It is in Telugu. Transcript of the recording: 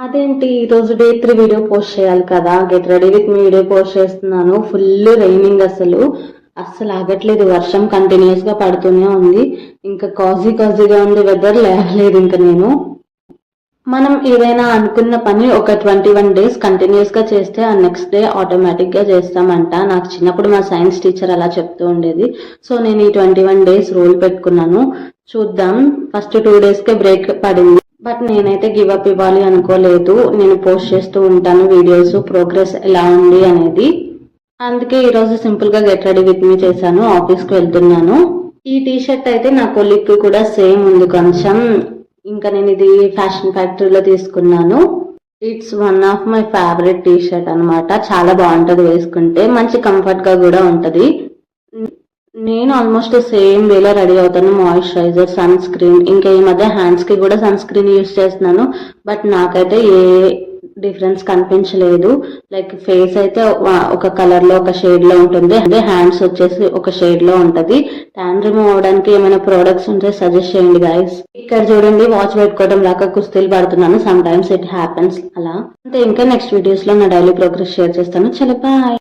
అదేంటి ఈరోజు డే 3 వీడియో పోస్ట్ చేయాలి కదా, get ready with me video post చేస్తున్నాను. ఫుల్ రైనింగ్, అస్సలు ఆగట్లేదు. వర్షం కంటిన్యూస్ గా పడుతూనే ఉంది. ఇంకా కాజీగా ఉంది వెదర్. లేవలేదు ఇంకా నేను. మనం ఏదైనా అనుకున్న పని ఒక 21 days కంటిన్యూస్ గా చేస్తే ఆ నెక్స్ట్ డే ఆటోమేటిక్ గా చేస్తామంట. నాకు చిన్నప్పుడు మా సైన్స్ టీచర్ అలా చెప్తూ ఉండేది. సో నేను ఈ 21 days రూల్ పెట్టుకున్నాను. చూద్దాం. ఫస్ట్ 2 days కే బ్రేక్ పడింది. బట్ నేనైతే గివ్ అప్ ఇవ్వాలి అనుకోలేదు. నేను పోస్ట్ చేస్తూ ఉంటాను వీడియోస్, ప్రోగ్రెస్ ఎలా ఉంది అనేది. అందుకే ఈరోజు సింపుల్ గా గెట్ రెడీ విత్ మీ చేశాను. ఆఫీస్ కి వెళ్తున్నాను. ఈ టీ షర్ట్ అయితే నా కొలిక్ కూడా సేమ్ ఉంది కొంచెం. ఇంకా నేను ఇది ఫ్యాషన్ ఫ్యాక్టరీలో తీసుకున్నాను. It's one of my favourite T shirt అనమాట. చాలా బాగుంటది వేసుకుంటే, మంచి కంఫర్ట్ గా కూడా ఉంటది. నేను ఆల్మోస్ట్ సేమ్ వేలో రెడీ అవుతాను. మాయిశ్చరైజర్, సన్ స్క్రీన్, ఇంకా ఈ మధ్య హ్యాండ్స్ కి కూడా సన్ స్క్రీన్ యూస్ చేస్తున్నాను. బట్ నాకైతే ఏ డిఫరెన్స్ కనిపించలేదు. లైక్ ఫేస్ అయితే ఒక కలర్ లో, ఒక షేడ్ లో ఉంటుంది. అదే హ్యాండ్స్ వచ్చేసి ఒక షేడ్ లో ఉంటది. ట్యాన్ రిమూవ్ అవడానికి ఏమైనా ప్రోడక్ట్స్ ఉంటే సజెస్ట్ చేయండి గైస్. ఇక్కడ చూడండి, వాచ్ పెట్టుకోవడం లాగా కుస్తీలు పడుతున్నాను. సమ్ టైమ్స్ ఇట్ హ్యాపెన్స్ అలా. అంటే ఇంకా నెక్స్ట్ వీడియోస్ లో నా డైలీ ప్రోగ్రెస్ షేర్ చేస్తాను. చలో బాయ్.